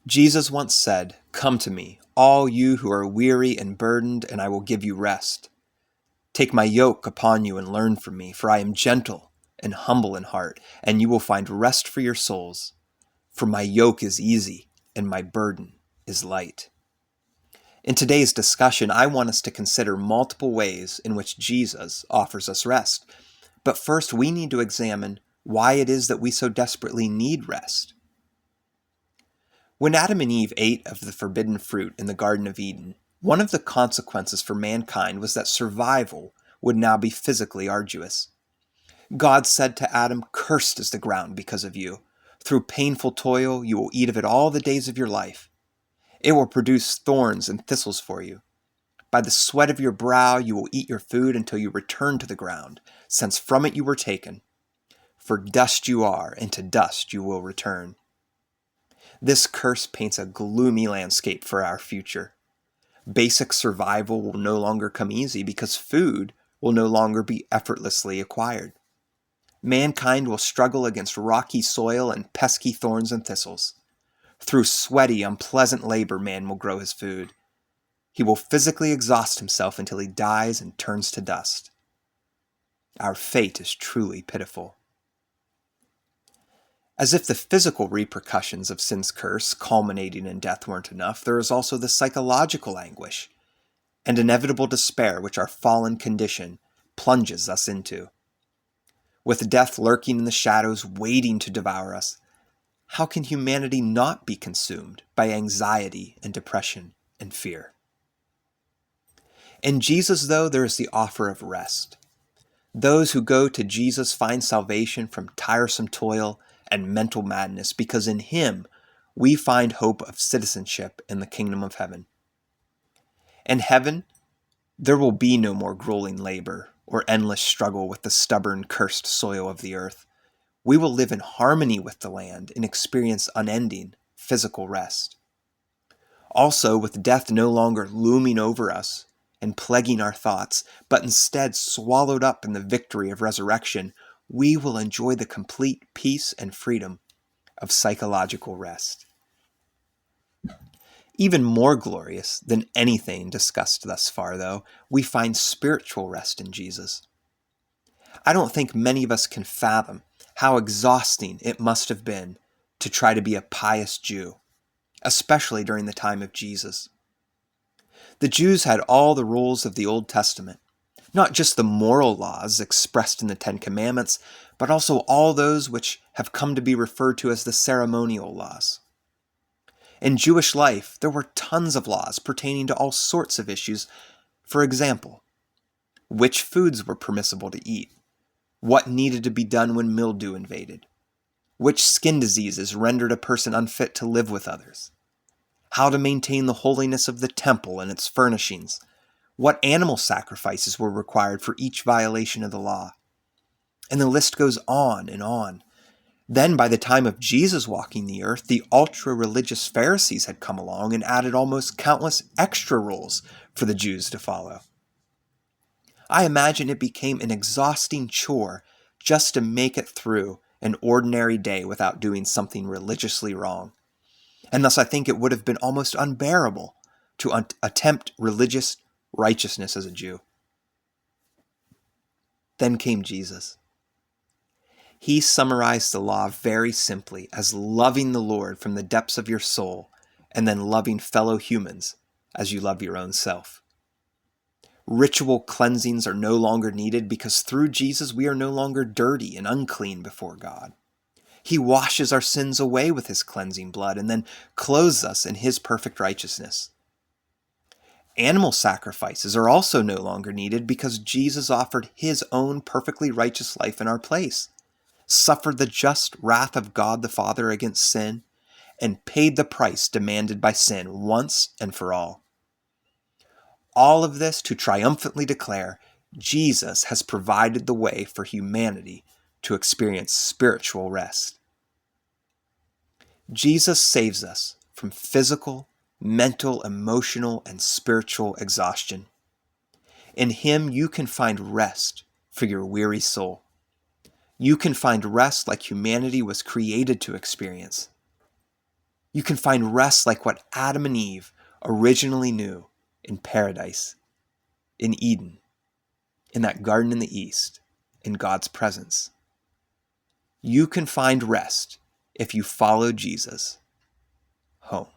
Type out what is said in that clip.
Jesus once said, "Come to me, all you who are weary and burdened, and I will give you rest. Take my yoke upon you and learn from me, for I am gentle and humble in heart, and you will find rest for your souls. For my yoke is easy and my burden is light." In today's discussion, I want us to consider multiple ways in which Jesus offers us rest. But first, we need to examine why it is that we so desperately need rest. When Adam and Eve ate of the forbidden fruit in the Garden of Eden, one of the consequences for mankind was that survival would now be physically arduous. God said to Adam, "Cursed is the ground because of you. Through painful toil you will eat of it all the days of your life. It will produce thorns and thistles for you. By the sweat of your brow you will eat your food until you return to the ground, since from it you were taken. For dust you are, and to dust you will return." This curse paints a gloomy landscape for our future. Basic survival will no longer come easy because food will no longer be effortlessly acquired. Mankind will struggle against rocky soil and pesky thorns and thistles. Through sweaty, unpleasant labor, man will grow his food. He will physically exhaust himself until he dies and turns to dust. Our fate is truly pitiful. As if the physical repercussions of sin's curse, culminating in death, weren't enough, there is also the psychological anguish and inevitable despair which our fallen condition plunges us into. With death lurking in the shadows, waiting to devour us, how can humanity not be consumed by anxiety and depression and fear? In Jesus, though, there is the offer of rest. Those who go to Jesus find salvation from tiresome toil and mental madness, because in Him we find hope of citizenship in the kingdom of heaven. In heaven, there will be no more grueling labor or endless struggle with the stubborn, cursed soil of the earth. We will live in harmony with the land and experience unending physical rest. Also, with death no longer looming over us and plaguing our thoughts, but instead swallowed up in the victory of resurrection, we will enjoy the complete peace and freedom of psychological rest. Even more glorious than anything discussed thus far, though, we find spiritual rest in Jesus. I don't think many of us can fathom how exhausting it must have been to try to be a pious Jew, especially during the time of Jesus. The Jews had all the rules of the Old Testament, not just the moral laws expressed in the Ten Commandments, but also all those which have come to be referred to as the ceremonial laws. In Jewish life, there were tons of laws pertaining to all sorts of issues. For example, which foods were permissible to eat, what needed to be done when mildew invaded, which skin diseases rendered a person unfit to live with others, how to maintain the holiness of the temple and its furnishings, what animal sacrifices were required for each violation of the law. And the list goes on and on. Then, by the time of Jesus walking the earth, the ultra-religious Pharisees had come along and added almost countless extra rules for the Jews to follow. I imagine it became an exhausting chore just to make it through an ordinary day without doing something religiously wrong. And thus I think it would have been almost unbearable to attempt religious righteousness as a Jew. Then came Jesus. He summarized the law very simply as loving the Lord from the depths of your soul and then loving fellow humans as you love your own self. Ritual cleansings are no longer needed because through Jesus we are no longer dirty and unclean before God. He washes our sins away with His cleansing blood and then clothes us in His perfect righteousness. Animal sacrifices are also no longer needed because Jesus offered His own perfectly righteous life in our place, suffered the just wrath of God the Father against sin, and paid the price demanded by sin once and for all. All of this to triumphantly declare Jesus has provided the way for humanity to experience spiritual rest. Jesus saves us from physical, mental, emotional, and spiritual exhaustion. In Him you can find rest for your weary soul. You can find rest like humanity was created to experience. You can find rest like what Adam and Eve originally knew in paradise, in Eden, in that garden in the east, in God's presence. You can find rest if you follow Jesus home.